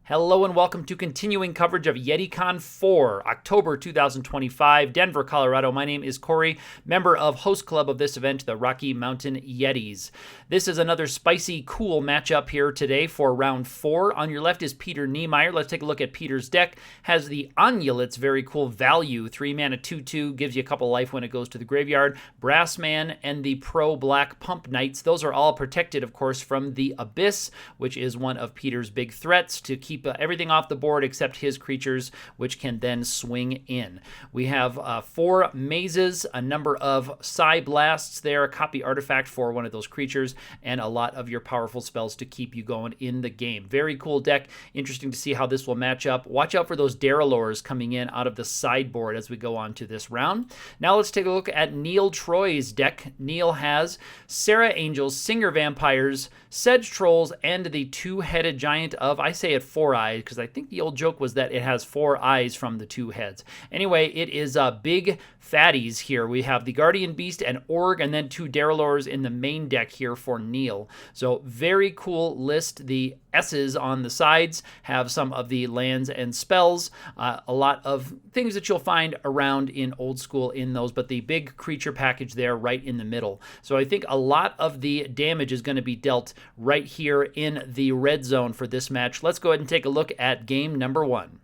Hello and welcome to continuing coverage of YETICON 4, October 2025, Denver, Colorado. My name is Corey, member of host club of this event, the Rocky Mountain Yetis. This is another spicy, cool matchup here today for round 4. On your left is Peter Niemeyer. Let's take a look at Peter's deck. Has the Ongulate's very cool value, 3 mana 2/2, gives you a couple life when it goes to the graveyard. Brassman and the Pro Black Pump Knights. Those are all protected, of course, from the Abyss, which is one of Peter's big threats to keep everything off the board except his creatures, which can then swing in. We have 4 mazes, a number of Psy Blasts there, a copy artifact for one of those creatures, and a lot of your powerful spells to keep you going in the game. Very cool deck. Interesting to see how this will match up. Watch out for those Darrellors coming in out of the sideboard as we go on to this round. Now let's take a look at Neil Troy's deck. Neil has Sarah Angels, Singer Vampires, Sedge Trolls, and the two-headed giant of, I say it 4 eyes, because I think the old joke was that it has 4 eyes from the 2 heads. Anyway, it is big fatties here. We have the Guardian Beast and Org, and then 2 Darrellors in the main deck here for Neil. So very cool list. The S's on the sides have some of the lands and spells, a lot of things that you'll find around in old school in those, but the big creature package there right in the middle. So I think a lot of the damage is going to be dealt right here in the red zone for this match. Let's go ahead and take a look at game number 1.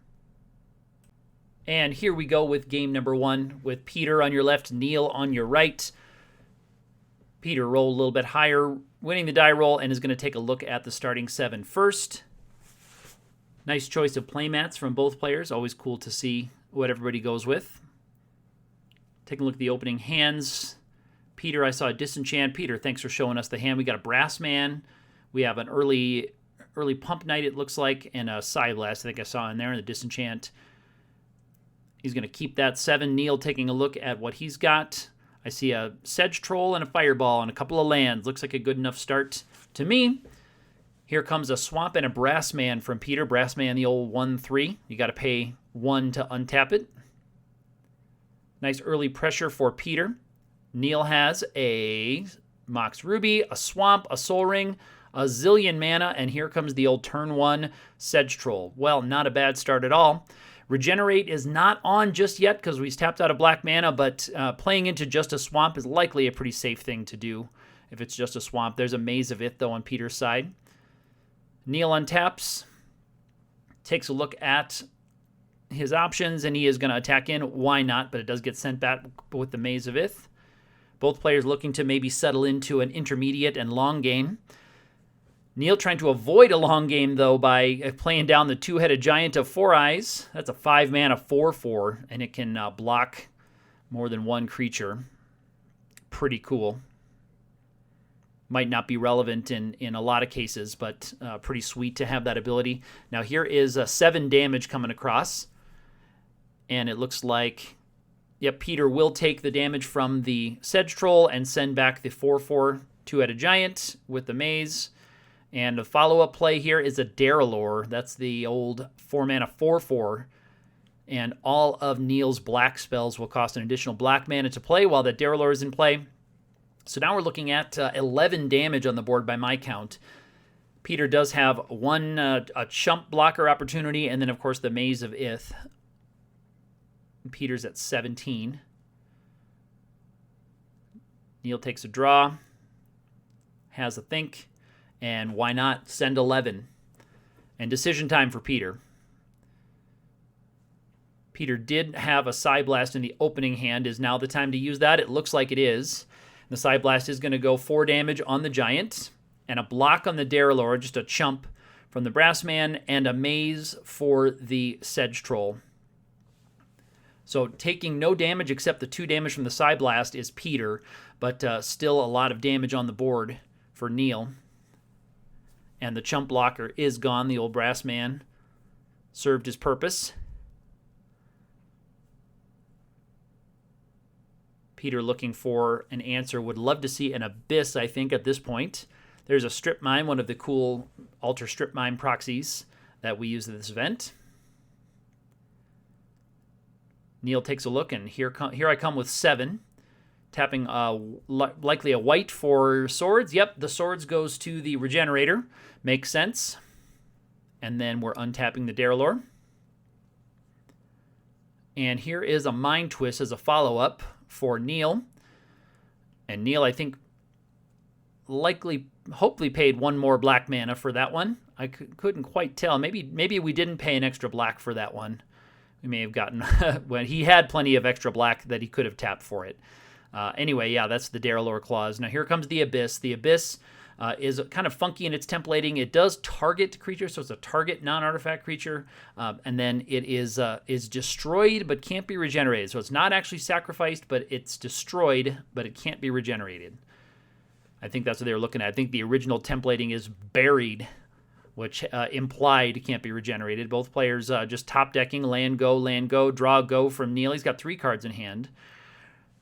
And here we go with game number 1 with Peter on your left, Neil on your right. Peter rolled a little bit higher, winning the die roll, and is going to take a look at the starting 7 first. Nice choice of playmats from both players. Always cool to see what everybody goes with. Take a look at the opening hands. Peter, I saw a Disenchant. Peter, thanks for showing us the hand. We got a Brassman. We have an early Pump Knight, it looks like, and a Psy Blast I think I saw in there, and the Disenchant. He's going to keep that 7. Neil taking a look at what he's got. I see a Sedge Troll and a Fireball and a couple of lands. Looks like a good enough start to me. Here comes a Swamp and a Brassman from Peter. Brassman, the old 1/3. You got to pay 1 to untap it. Nice early pressure for Peter. Neil has a Mox Ruby, a Swamp, a Soul Ring, a zillion mana, and here comes the old turn 1 Sedge Troll. Well, not a bad start at all. Regenerate is not on just yet because we've tapped out of black mana, but playing into just a Swamp is likely a pretty safe thing to do if it's just a Swamp. There's a Maze of Ith, though, on Peter's side. Neil untaps, takes a look at his options, and he is going to attack in. Why not? But it does get sent back with the Maze of Ith. Both players looking to maybe settle into an intermediate and long game. Neil trying to avoid a long game, though, by playing down the two-headed giant of 4 eyes. That's a 5-mana 4/4, and it can block more than one creature. Pretty cool. Might not be relevant in a lot of cases, but pretty sweet to have that ability. Now here is 7 damage coming across, and it looks like, yep, Peter will take the damage from the Sedge Troll and send back the 4/4 two-headed giant with the maze. And a follow-up play here is a Darrellor. That's the old 4-mana 4/4. And all of Neil's black spells will cost an additional black mana to play while the Darrellor is in play. So now we're looking at 11 damage on the board by my count. Peter does have one a chump blocker opportunity, and then, of course, the Maze of Ith. Peter's at 17. Neil takes a draw, has a think, and why not send 11? And decision time for Peter. Peter did have a Psy Blast in the opening hand. Is now the time to use that? It looks like it is. The Psy Blast is going to go 4 damage on the giant, and a block on the Darrellor, just a chump from the Brassman, and a maze for the Sedge Troll. So taking no damage except the 2 damage from the Psy Blast is Peter, but still a lot of damage on the board for Neil. And the chump blocker is gone. The old Brassman served his purpose. Peter looking for an answer. Would love to see an Abyss, I think, at this point. There's a Strip Mine, one of the cool Alter Strip Mine proxies that we use at this event. Neil takes a look, and here I come with 7. Tapping likely a white for swords. Yep, the swords goes to the Regenerator. Makes sense. And then we're untapping the Darylore. And here is a Mind Twist as a follow-up for Neil. And Neil, I think, hopefully paid one more black mana for that one. I couldn't quite tell. Maybe we didn't pay an extra black for that one. We may have gotten when he had plenty of extra black that he could have tapped for it. Anyway, yeah, that's the Darylore clause. Now here comes the Abyss. The Abyss is kind of funky in its templating. It does target creatures, so it's a target non-artifact creature, and then it is destroyed but can't be regenerated. So it's not actually sacrificed, but it's destroyed, but it can't be regenerated. I think that's what they were looking at. I think the original templating is buried, which implied can't be regenerated. Both players just top decking, land, go, draw, go from Neil. He's got 3 cards in hand.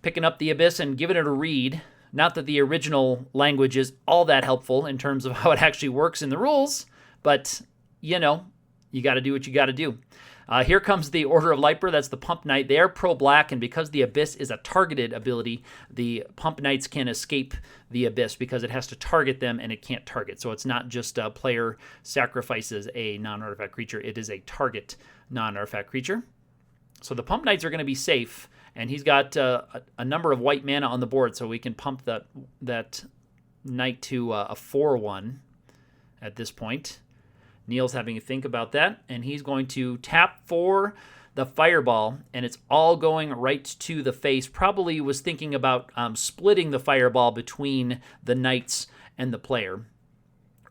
Picking up the Abyss and giving it a read. Not that the original language is all that helpful in terms of how it actually works in the rules, but, you know, you got to do what you got to do. Here comes the Order of Liper. That's the Pump Knight. They are pro-black, and because the Abyss is a targeted ability, the Pump Knights can escape the Abyss because it has to target them, and it can't target. So it's not just a player sacrifices a non-artifact creature. It is a target non-artifact creature. So the Pump Knights are going to be safe, and he's got a number of white mana on the board, so we can pump that Knight to a 4/1 at this point. Neil's having to think about that, and he's going to tap for the Fireball, and it's all going right to the face. Probably was thinking about splitting the Fireball between the Knights and the player.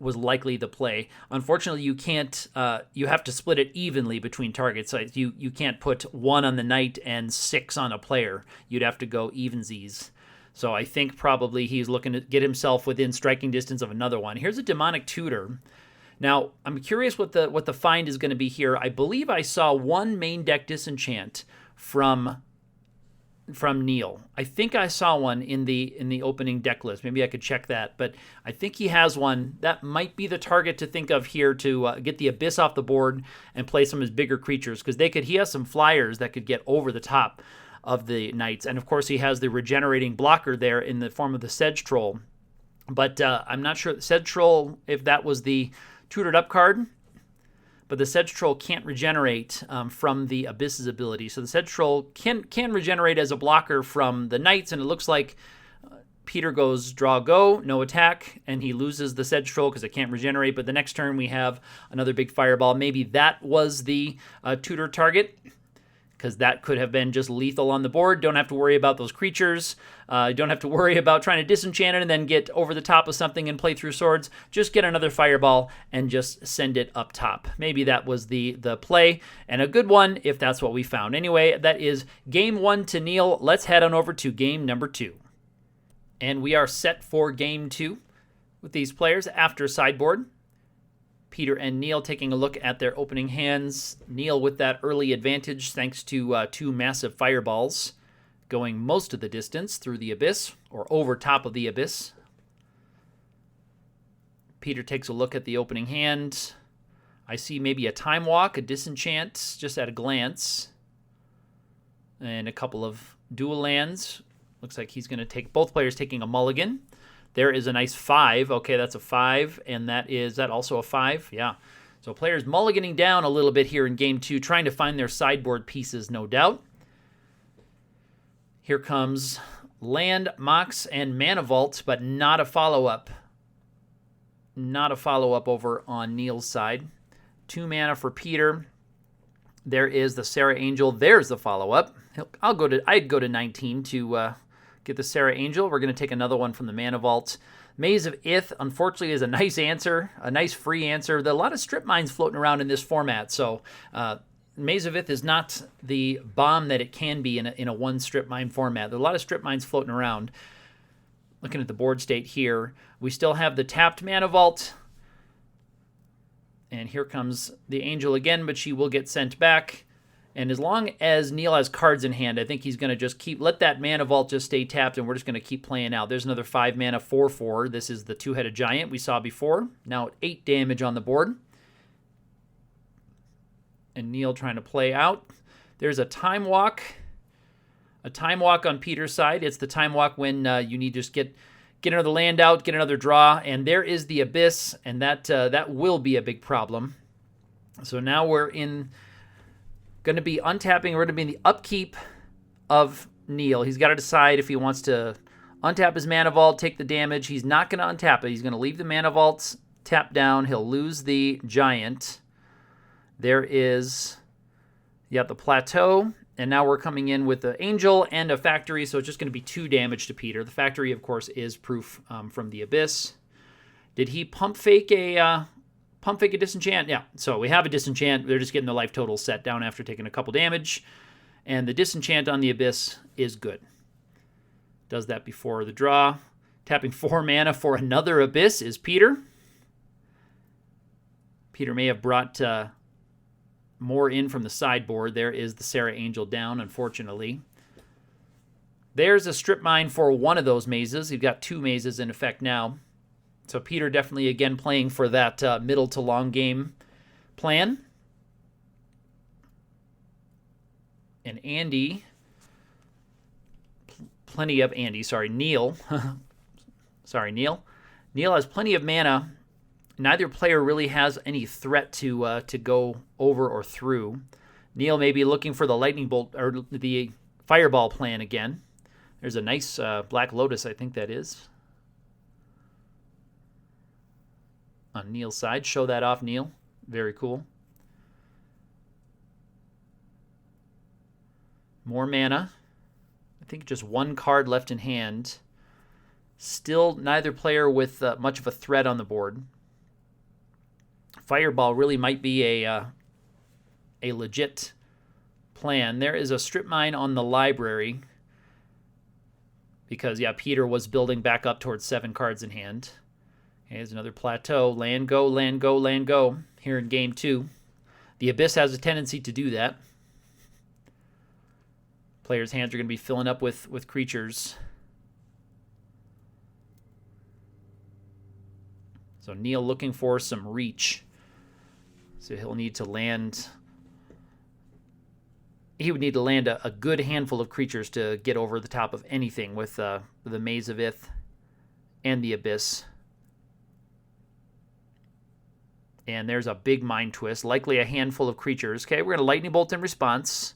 Was likely the play. Unfortunately, you can't. You have to split it evenly between targets. So you can't put 1 on the Knight and 6 on a player. You'd have to go evensies. So I think probably he's looking to get himself within striking distance of another one. Here's a Demonic Tutor. Now, I'm curious what the find is going to be here. I believe I saw 1 main deck disenchant from Neil. I think I saw one in the opening deck list. Maybe I could check that, but I think he has one. That might be the target to think of here to get the Abyss off the board and play some of his bigger creatures, because he has some flyers that could get over the top of the Knights, and of course he has the regenerating blocker there in the form of the Sedge Troll. But I'm not sure Sedge Troll, if that was the tutored up card, but the Sedge Troll can't regenerate from the Abyss's ability. So the Sedge Troll can regenerate as a blocker from the Knights, and it looks like Peter goes draw, go, no attack, and he loses the Sedge Troll because it can't regenerate, but the next turn we have another big Fireball. Maybe that was the tutor target, because that could have been just lethal on the board. Don't have to worry about those creatures. Don't have to worry about trying to disenchant it and then get over the top of something and play through swords. Just get another Fireball and just send it up top. Maybe that was the play, and a good one if that's what we found. Anyway, that is game 1 to Neil. Let's head on over to game number 2. And we are set for game 2 with these players after sideboard. Peter and Neil taking a look at their opening hands. Neil with that early advantage thanks to 2 massive Fireballs going most of the distance through the Abyss, or over top of the Abyss. Peter takes a look at the opening hand. I see maybe a Time Walk, a Disenchant, just at a glance, and a couple of dual lands. Looks like he's going to take, both players taking a mulligan. There is a nice 5. Okay, that's a 5. And is that also a 5? Yeah. So players mulliganing down a little bit here in game 2, trying to find their sideboard pieces, no doubt. Here comes Land, Mox, and Mana Vault, but not a follow-up. Not a follow-up over on Neil's side. 2 mana for Peter. There is the Sarah Angel. There's the follow-up. I'd go to 19 to get the Sarah Angel. We're going to take another one from the Mana Vault. Maze of Ith, unfortunately, is a nice answer, a nice free answer. There are a lot of strip mines floating around in this format, so Maze of Ith is not the bomb that it can be in a one strip mine format. There are a lot of strip mines floating around. Looking at the board state here, we still have the tapped Mana Vault. And here comes the Angel again, but she will get sent back. And as long as Neil has cards in hand, I think he's going to just let that Mana Vault just stay tapped, and we're just going to keep playing out. There's another 5 mana 4/4. This is the 2-headed giant we saw before. Now 8 damage on the board. And Neil trying to play out. There's a Time Walk. A Time Walk on Peter's side. It's the Time Walk when you need to just get another land out, get another draw, and there is the Abyss, and that will be a big problem. So now we're going to be untapping. We're going to be in the upkeep of Neil. He's got to decide if he wants to untap his mana vault, take the damage. He's not going to untap it. He's going to leave the mana vaults tapped down. He'll lose the giant. There is, the plateau. And now we're coming in with the angel and a factory, so it's just going to be 2 damage to Peter. The factory, of course, is proof from the abyss. Did he pump fake a disenchant? Yeah, so we have a disenchant. They're just getting the life total set down after taking a couple damage. And the disenchant on the abyss is good. Does that before the draw. Tapping 4 mana for another abyss is Peter. Peter may have brought more in from the sideboard. There is the Sarah Angel down, unfortunately. There's a strip mine for one of those mazes. You've got 2 mazes in effect now. So Peter definitely, again, playing for that middle to long game plan. And Neil. Neil has plenty of mana. Neither player really has any threat to go over or through. Neil may be looking for the lightning bolt or the fireball plan again. There's a nice Black Lotus, I think that is. On Neil's side. Show that off, Neil. Very cool. More mana. I think just 1 card left in hand. Still neither player with much of a threat on the board. Fireball really might be a legit plan. There is a strip mine on the library because, Peter was building back up towards 7 cards in hand. Here's another plateau. Land go, land go, land go here in game 2. The Abyss has a tendency to do that. Players' hands are going to be filling up with creatures. So Neil looking for some reach. So he'll need to land. He would need to land a good handful of creatures to get over the top of anything with the Maze of Ith and the Abyss. And there's a big mind twist, likely a handful of creatures. Okay, we're going to Lightning Bolt in response.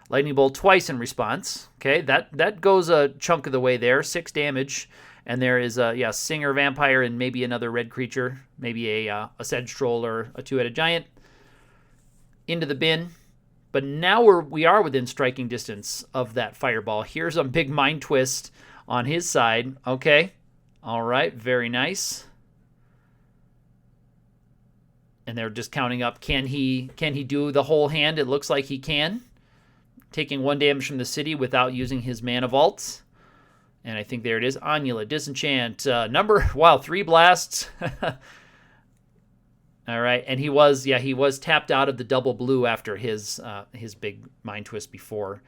Lightning Bolt twice in response. Okay, that goes a chunk of the way there. 6 damage. And there is a Singer Vampire and maybe another red creature. Maybe a Sedge Troll or a 2-headed giant. Into the bin. But now we are within striking distance of that fireball. Here's a big mind twist on his side. Okay. All right. Very nice. And they're just counting up. Can he do the whole hand? It looks like he can. Taking 1 damage from the city without using his mana vaults. And I think there it is. Anula, Disenchant. 3 blasts. All right. And he was tapped out of the double blue after his big mind twist before.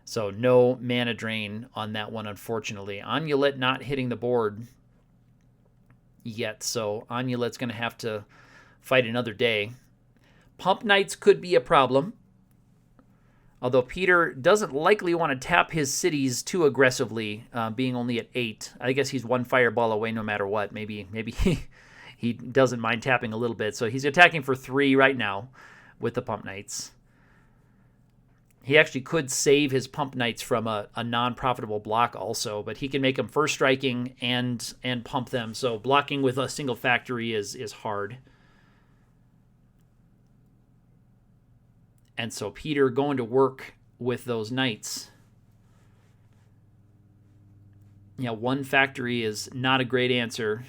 So no mana drain on that one, unfortunately. Amulet not hitting the board yet. So Amulet's going to have to fight another day. Pump Knights could be a problem. Although Peter doesn't likely want to tap his cities too aggressively, being only at 8. I guess he's 1 fireball away no matter what. Maybe he doesn't mind tapping a little bit. So he's attacking for 3 right now with the Pump Knights. He actually could save his Pump Knights from a non-profitable block also, but he can make them first striking and pump them. So blocking with a single factory is hard. And so Peter going to work with those knights. 1 factory is not a great answer.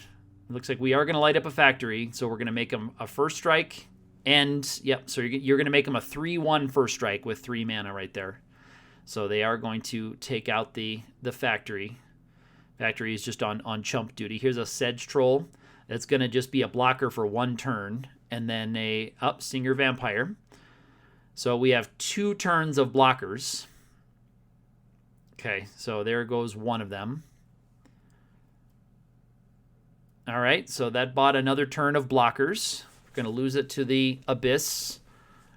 It looks like we are going to light up a factory, so we're going to make them a first strike. And, so you're going to make them a 3/1 first strike with 3 mana right there. So they are going to take out the factory. Factory is just on chump duty. Here's a Sedge Troll. That's going to just be a blocker for 1 turn. And then a Singer Vampire. So we have 2 turns of blockers. Okay, so there goes one of them. All right, so that bought another turn of blockers. We're going to lose it to the Abyss.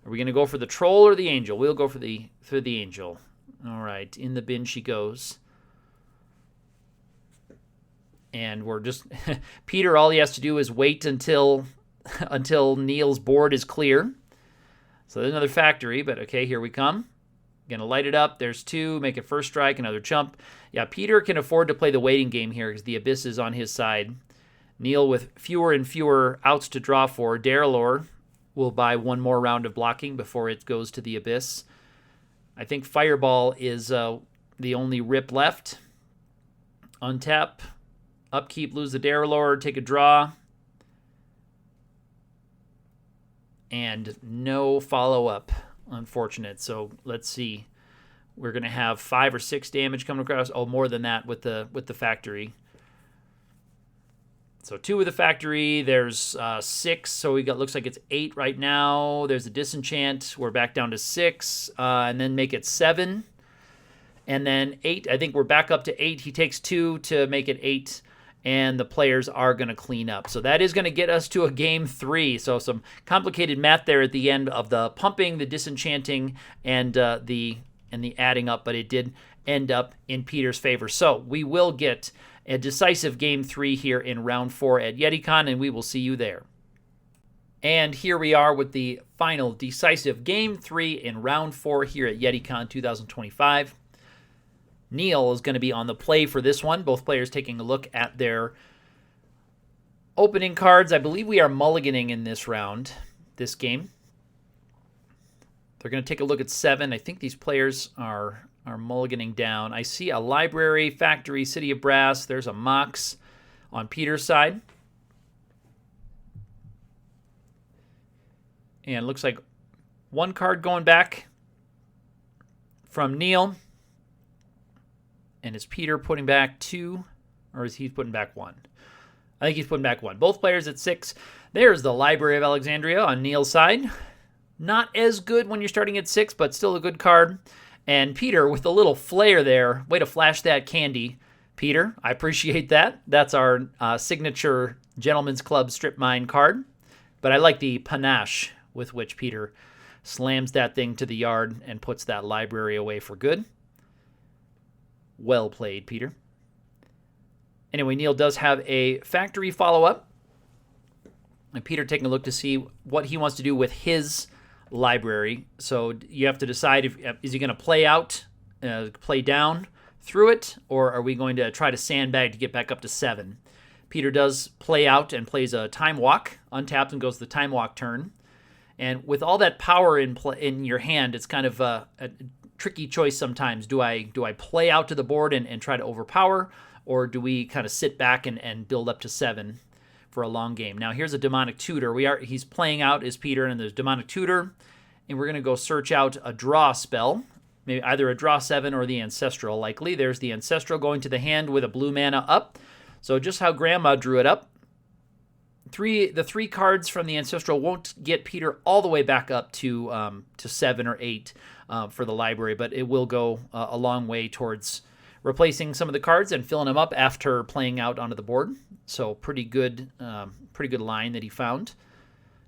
Are we going to go for the Troll or the Angel? We'll go for the Angel. All right, in the bin she goes. And we're just... Peter, all he has to do is wait until Neil's board is clear. So there's another factory, but okay, here we come. Going to light it up. There's 2. Make it first strike. Another chump. Yeah, Peter can afford to play the waiting game here because the Abyss is on his side. Neil with fewer and fewer outs to draw for. Darylor will buy 1 more round of blocking before it goes to the Abyss. I think Fireball is the only rip left. Untap. Upkeep, lose the Darylor, take a draw. And no follow-up. Unfortunate. So let's see. We're going to have 5 or 6 damage coming across. Oh, more than that with the factory. So 2 with the factory. There's 6. So we got, looks like it's 8 right now. There's a disenchant. We're back down to 6. And then make it 7. And then 8. I think we're back up to 8. He takes 2 to make it 8. And the players are going to clean up. So that is going to get us to a game 3. So some complicated math there at the end of the pumping, the disenchanting, and the adding up, but it did end up in Peter's favor. So we will get a decisive game 3 here in round 4 at YETICON, and we will see you there. And here we are with the final decisive game 3 in round 4 here at YETICON 2025. Neil is going to be on the play for this one. Both players taking a look at their opening cards. I believe we are mulliganing in this round, this game. They're going to take a look at 7. I think these players are mulliganing down. I see a library, factory, City of Brass. There's a Mox on Peter's side. And it looks like 1 card going back from Neil. And is Peter putting back 2, or is he putting back 1? I think he's putting back 1. Both players at 6. There's the Library of Alexandria on Neil's side. Not as good when you're starting at 6, but still a good card. And Peter with a little flair there. Way to flash that candy, Peter. I appreciate that. That's our signature Gentleman's Club Strip Mine card. But I like the panache with which Peter slams that thing to the yard and puts that library away for good. Well played, Peter. Anyway, Neil does have a factory follow-up. And Peter taking a look to see what he wants to do with his library. So you have to decide, is he going to play out, play down through it, or are we going to try to sandbag to get back up to 7? Peter does play out and plays a time walk, untaps and goes the time walk turn. And with all that power in your hand, it's kind of a tricky choice sometimes. Do I play out to the board and try to overpower, or do we kind of sit back and build up to 7 for a long game? Now here's a Demonic Tutor. He's playing out as Peter, and there's Demonic Tutor, and we're going to go search out a draw spell, maybe either a draw 7 or the Ancestral. Likely there's the Ancestral going to the hand with a blue mana up. So just how Grandma drew it up. The 3 cards from the Ancestral won't get Peter all the way back up to 7 or 8 for the library, but it will go a long way towards replacing some of the cards and filling them up after playing out onto the board. So pretty good line that he found.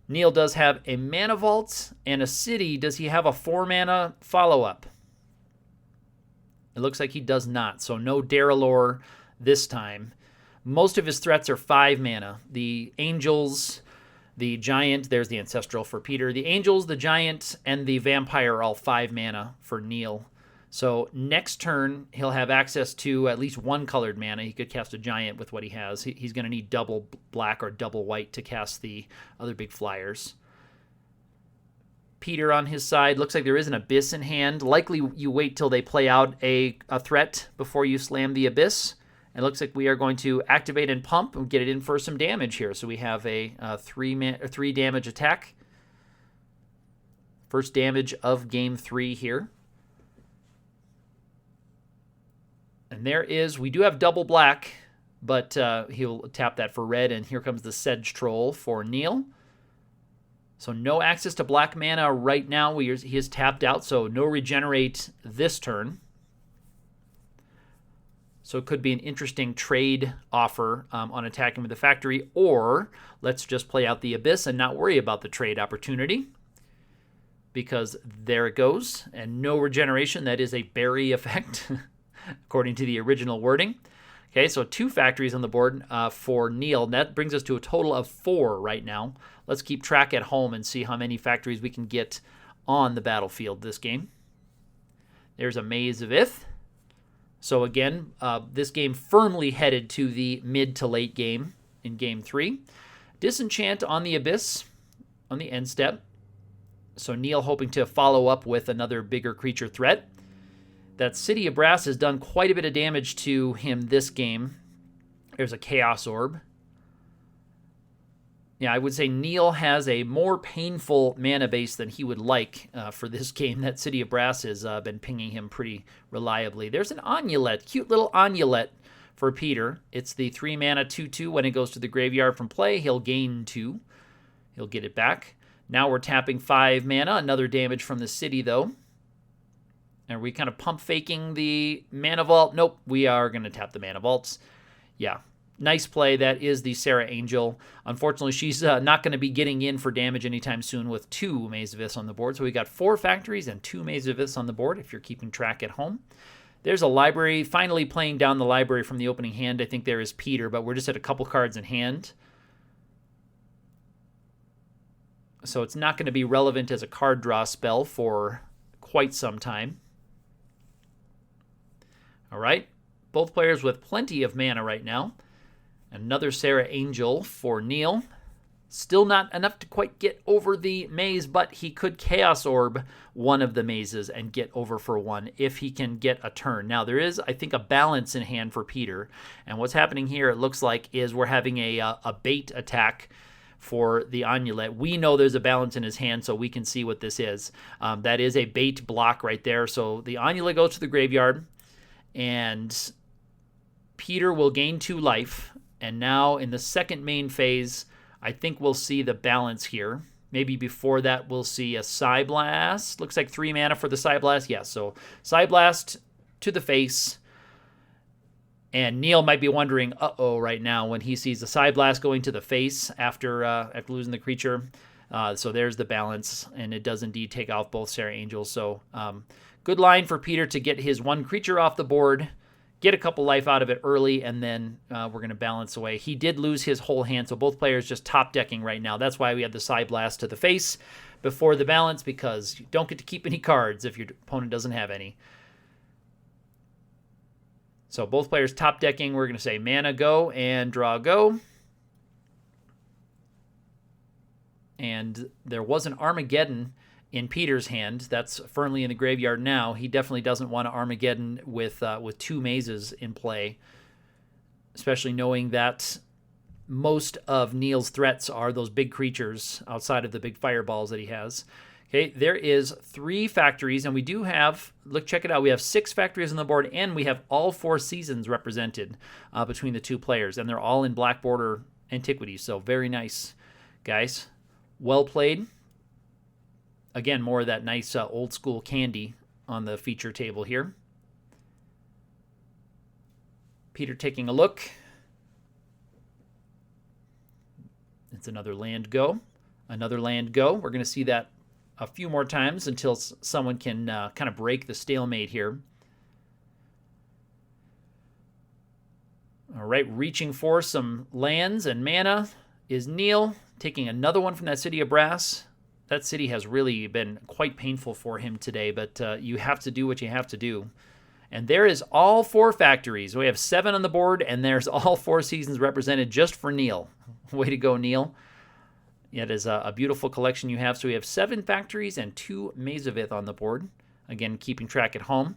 Neil does have a Mana Vault and a City. Does he have a 4-mana follow-up? It looks like he does not, so no Darylor this time. Most of his threats are 5 mana. The Angels, the Giant, there's the Ancestral for Peter. The Angels, the Giant, and the Vampire are all 5 mana for Neil. So next turn, he'll have access to at least 1 colored mana. He could cast a Giant with what he has. He's going to need double black or double white to cast the other big flyers. Peter on his side, looks like there is an Abyss in hand. Likely you wait till they play out a threat before you slam the Abyss. It looks like we are going to activate and pump and get it in for some damage here. So we have a 3 damage attack. First damage of game 3 here. And we do have double black, but he'll tap that for red. And here comes the Sedge Troll for Neil. So no access to black mana right now. He is tapped out, so no regenerate this turn. So it could be an interesting trade offer on attacking with the factory, or let's just play out the Abyss and not worry about the trade opportunity, because there it goes, and no regeneration. That is a bury effect, according to the original wording. Okay, so 2 factories on the board for Neil. That brings us to a total of 4 right now. Let's keep track at home and see how many factories we can get on the battlefield this game. There's a Maze of Ith. So again, this game firmly headed to the mid to late game in Game 3. Disenchant on the Abyss on the end step. So Neil hoping to follow up with another bigger creature threat. That City of Brass has done quite a bit of damage to him this game. There's a Chaos Orb. Yeah, I would say Neil has a more painful mana base than he would like for this game. That City of Brass has been pinging him pretty reliably. There's an Amulet, cute little Amulet for Peter. It's the 3 mana 2/2. When it goes to the graveyard from play, he'll gain 2. He'll get it back. Now we're tapping 5 mana. Another damage from the city, though. Are we kind of pump faking the mana vault? Nope, we are going to tap the mana vaults. Yeah. Nice play. That is the Sarah Angel. Unfortunately, she's not going to be getting in for damage anytime soon with 2 Maze of Iths on the board. So we got 4 factories and 2 Maze of Iths on the board if you're keeping track at home. There's a library. Finally playing down the library from the opening hand. I think there is Peter, but we're just at a couple cards in hand. So it's not going to be relevant as a card draw spell for quite some time. All right. Both players with plenty of mana right now. Another Sarah Angel for Neil. Still not enough to quite get over the maze, but he could Chaos Orb one of the mazes and get over for 1 if he can get a turn. Now, there is, I think, a balance in hand for Peter. And what's happening here, it looks like, is we're having a bait attack for the Amulet. We know there's a balance in his hand, so we can see what this is. That is a bait block right there. So the Amulet goes to the graveyard, and Peter will gain 2 life. And now in the second main phase, I think we'll see the balance here. Maybe before that, we'll see a Psyblast. Looks like 3 mana for the Psyblast. Yeah, so Psyblast to the face. And Neil might be wondering, uh-oh, right now when he sees the Psyblast going to the face after losing the creature. So there's the balance, and it does indeed take off both Sarah Angels. So good line for Peter to get his 1 creature off the board, get a couple life out of it early, and then we're going to balance away. He did lose his whole hand, so both players just top decking right now. That's why we had the Psyblast to the face before the balance, because you don't get to keep any cards if your opponent doesn't have any. So both players top decking. We're going to say mana go and draw go. And there was an Armageddon in Peter's hand. That's firmly in the graveyard now. He definitely doesn't want to Armageddon with 2 mazes in play, especially knowing that most of Neil's threats are those big creatures outside of the big fireballs that he has. Okay, there is 3 factories, and we do have, look, check it out, we have 6 factories on the board, and we have all 4 seasons represented between the 2 players, and they're all in black border antiquities, so very nice, guys. Well played. Again, more of that nice old school candy on the feature table here. Peter taking a look. It's another land go. Another land go. We're going to see that a few more times until someone can kind of break the stalemate here. All right, reaching for some lands and mana is Neil, taking another one from that City of Brass. That city has really been quite painful for him today, but you have to do what you have to do. And there is all 4 factories. We have 7 on the board, and there's all 4 seasons represented just for Neil. Way to go, Neil. It is a beautiful collection you have. So we have 7 factories and 2 Maze of Ith on the board. Again, keeping track at home.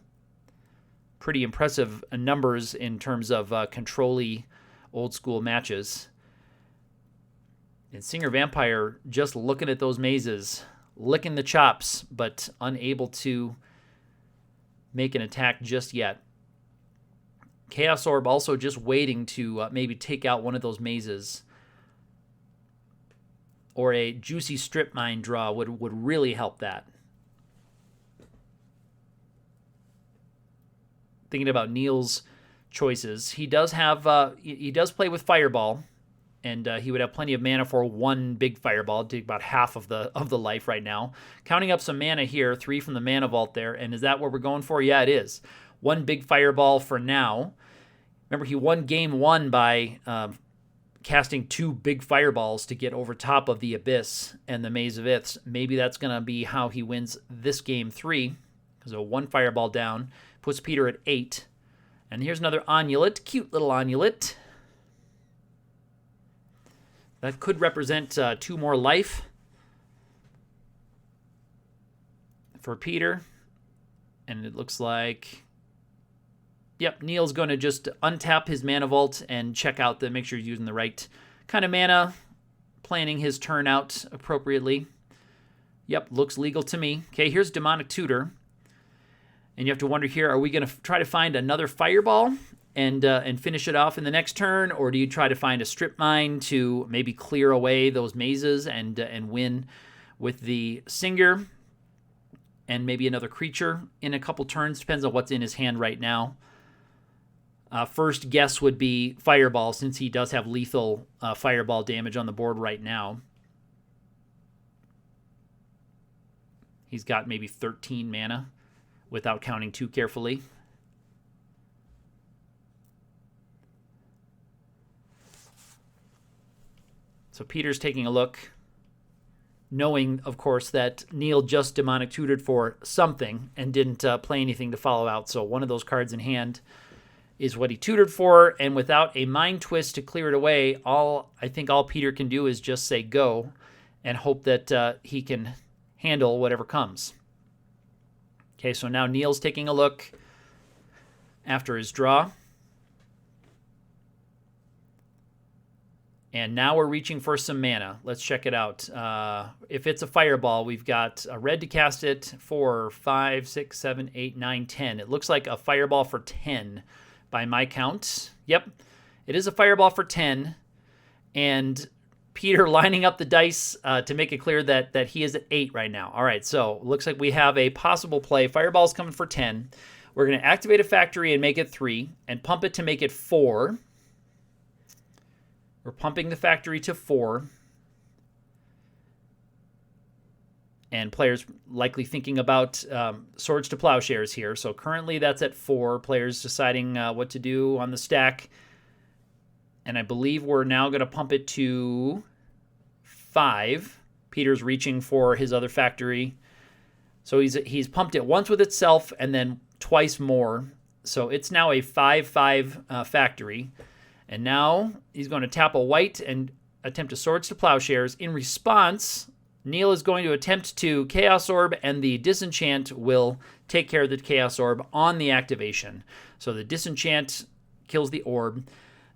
Pretty impressive numbers in terms of control-y old-school matches. And Singer Vampire just looking at those mazes, licking the chops, but unable to make an attack just yet. Chaos Orb also just waiting to maybe take out one of those mazes. Or a juicy strip mine draw would really help that. Thinking about Neil's choices, he does have he does play with Fireball. And he would have plenty of mana for 1 big fireball, take about half of the life right now. Counting up some mana here, 3 from the mana vault there. And is that what we're going for? Yeah, it is. 1 big fireball for now. Remember, he won game 1 by casting 2 big fireballs to get over top of the Abyss and the Maze of Iths. Maybe that's going to be how he wins this game 3. So 1 fireball down puts Peter at 8. And here's another Onulet, cute little Onulet. That could represent 2 more life for Peter. And it looks like, yep, Neil's going to just untap his mana vault and check out make sure he's using the right kind of mana, planning his turn out appropriately. Yep, looks legal to me. Okay, here's Demonic Tutor. And you have to wonder here, are we going to try to find another fireball and finish it off in the next turn, or do you try to find a strip mine to maybe clear away those mazes and win with the Singer and maybe another creature in a couple turns? Depends on what's in his hand right now. First guess would be fireball, since he does have lethal fireball damage on the board right now. He's got maybe 13 mana without counting too carefully. So Peter's taking a look, knowing, of course, that Neil just Demonic Tutored for something and didn't play anything to follow out. So one of those cards in hand is what he tutored for, and without a Mind Twist to clear it away, I think all Peter can do is just say go and hope that he can handle whatever comes. Okay, so now Neil's taking a look after his draw. And now we're reaching for some mana. Let's check it out. If it's a fireball, we've got a red to cast it for 5, 6, 7, 8, 9, 10. It looks like a fireball for 10 by my count. Yep, it is a fireball for 10. And Peter lining up the dice to make it clear that he is at 8 right now. All right, so looks like we have a possible play. Fireball's coming for 10. We're going to activate a factory and make it 3 and pump it to make it 4. We're pumping the factory to 4. And players likely thinking about Swords to Plowshares here. So currently that's at 4. Players deciding what to do on the stack. And I believe we're now going to pump it to 5. Peter's reaching for his other factory. So he's pumped it once with itself and then twice more. So it's now a 5/5 factory. And now he's going to tap a white and attempt a Swords to Plowshares. In response, Neil is going to attempt to Chaos Orb, and the Disenchant will take care of the Chaos Orb on the activation. So the Disenchant kills the orb.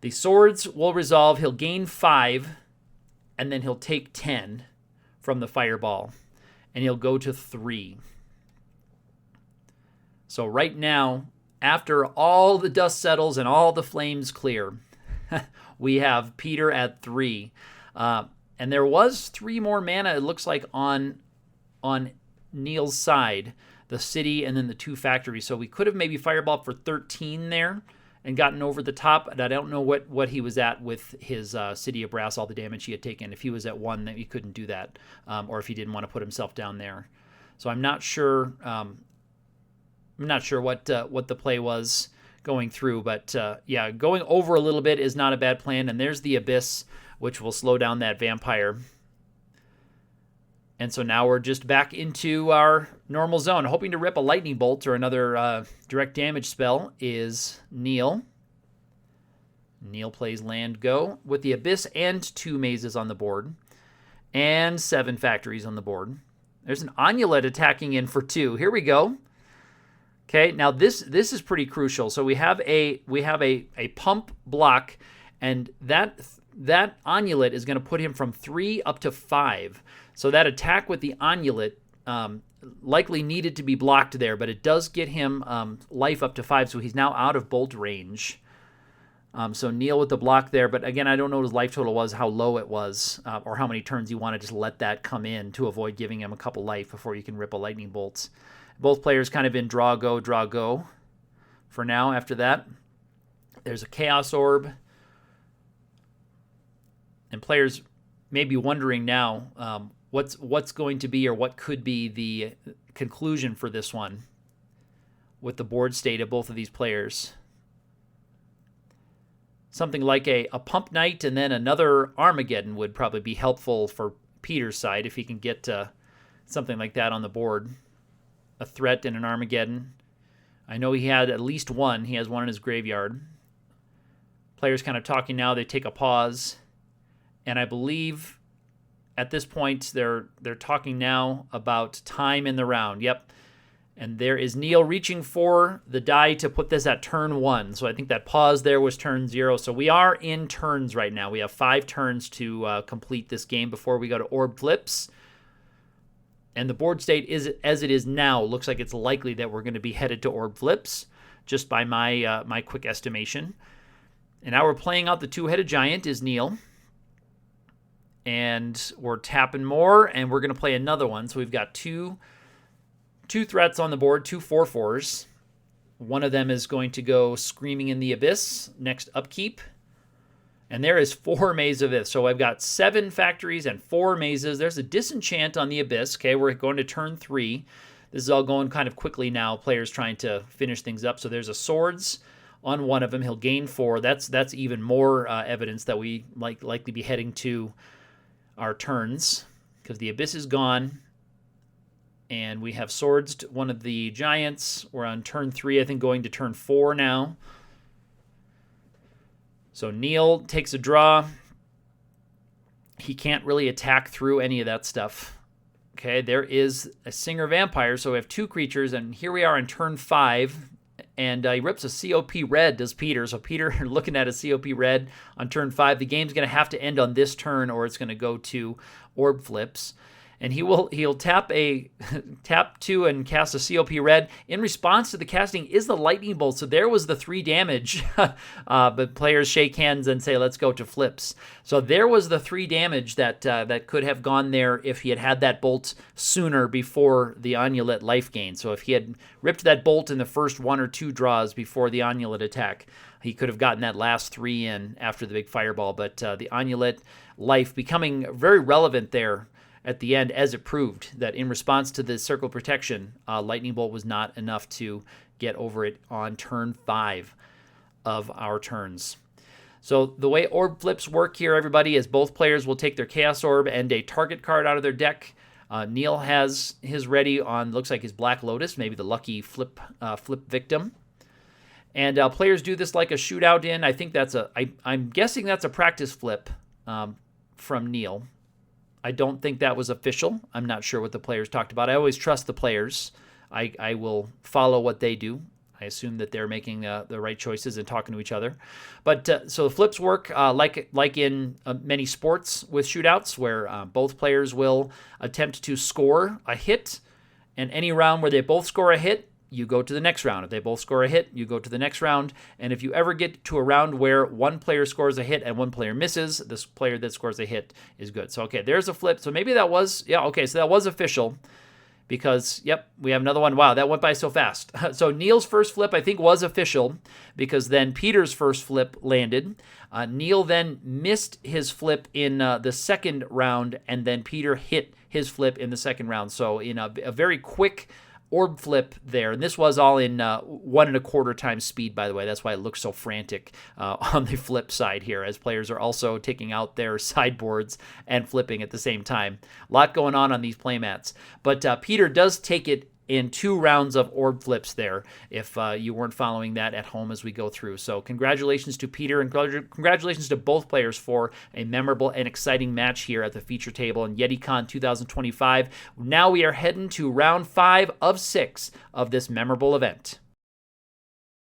The swords will resolve. He'll gain 5, and then he'll take 10 from the fireball, and he'll go to 3. So right now, after all the dust settles and all the flames clear, we have Peter at 3. And there was 3 more mana, it looks like, on Neil's side. The city and then the 2 factories. So we could have maybe fireballed for 13 there and gotten over the top. And I don't know what he was at with his City of Brass, all the damage he had taken. If he was at 1, then he couldn't do that. Or if he didn't want to put himself down there. So I'm not sure what the play was going through. But yeah, going over a little bit is not a bad plan. And there's the Abyss, which will slow down that vampire. And so now we're just back into our normal zone. Hoping to rip a lightning bolt or another direct damage spell is Neil. Neil plays land go with the Abyss and 2 mazes on the board. And 7 factories on the board. There's an Onulet attacking in for 2. Here we go. Okay, now this is pretty crucial. So we have a pump block, and that Onulet is going to put him from 3 up to 5. So that attack with the Onulet likely needed to be blocked there, but it does get him life up to 5, so he's now out of bolt range. So Neil with the block there, but again, I don't know what his life total was, how low it was, or how many turns you want to just let that come in to avoid giving him a couple life before you can rip a lightning bolt. Both players kind of in draw, go for now. After that, there's a Chaos Orb. And players may be wondering now what's going to be or what could be the conclusion for this one with the board state of both of these players. something like a Pump Night and then another Armageddon would probably be helpful for Peter's side if he can get something like that on the board. A threat and an Armageddon. I know he had at least one. He has one in his graveyard. Players kind of talking now. They take a pause. And I believe at this point they're talking now about time in the round. Yep. And there is Neil reaching for the die to put this at turn 1. So I think that pause there was turn 0. So we are in turns right now. We have 5 turns to complete this game before we go to orb flips. And the board state is as it is now. Looks like it's likely that we're going to be headed to orb flips, just by my my quick estimation. And now we're playing out the 2-headed giant is Neil. And we're tapping more, and we're going to play another one. So we've got two threats on the board, 2 4/4s. One of them is going to go Screaming in the Abyss, next upkeep. And there is 4 Maze of Abyss. So I've got 7 factories and 4 mazes. There's a Disenchant on the Abyss. Okay, we're going to turn 3. This is all going kind of quickly now. Players trying to finish things up. So there's a Swords on one of them. He'll gain 4. That's even more evidence that we likely be heading to our turns, because the Abyss is gone. And we have Swords to one of the giants. We're on turn 3, I think, going to turn 4 now. So Neil takes a draw. He can't really attack through any of that stuff. Okay, there is a Singer Vampire, so we have 2 creatures, and here we are on turn 5. And he rips a COP red, does Peter. So Peter looking at a COP red on turn 5. The game's going to have to end on this turn, or it's going to go to orb flips. And he'll tap 2 and cast a COP red. In response to the casting is the lightning bolt. So there was the 3 damage. But players shake hands and say, let's go to flips. So there was the 3 damage that could have gone there if he had that bolt sooner before the Amulet life gain. So if he had ripped that bolt in the first 1 or 2 draws before the Amulet attack, he could have gotten that last 3 in after the big fireball. But the Amulet life becoming very relevant there at the end, as it proved that in response to the circle protection, Lightning Bolt was not enough to get over it on turn 5 of our turns. So the way orb flips work here, everybody, is both players will take their Chaos Orb and a target card out of their deck. Neil has his ready on, looks like his Black Lotus, maybe the lucky flip victim. And players do this like a shootout in. I think I'm guessing that's a practice flip from Neil. I don't think that was official. I'm not sure what the players talked about. I always trust the players. I will follow what they do. I assume that they're making the right choices and talking to each other. But so the flips work like in many sports with shootouts, where both players will attempt to score a hit. And any round where they both score a hit, you go to the next round. If they both score a hit, you go to the next round. And if you ever get to a round where one player scores a hit and one player misses, this player that scores a hit is good. So, okay, there's a flip. So maybe that was, so that was official because, we have another one. Wow, that went by so fast. So Neil's first flip, I think, was official because then Peter's first flip landed. Neil then missed his flip in the second round, and then Peter hit his flip in the second round. So in a very quick orb flip there, and this was all in 1 1/4 times speed, by the way. That's why it looks so frantic on the flip side here, as players are also taking out their sideboards and flipping at the same time. A lot going on these playmats. But Peter does take it in 2 rounds of orb flips there, if you weren't following that at home as we go through. So congratulations to Peter, and congratulations to both players for a memorable and exciting match here at the feature table in YETICON 2025. Now we are heading to round 5 of 6 of this memorable event.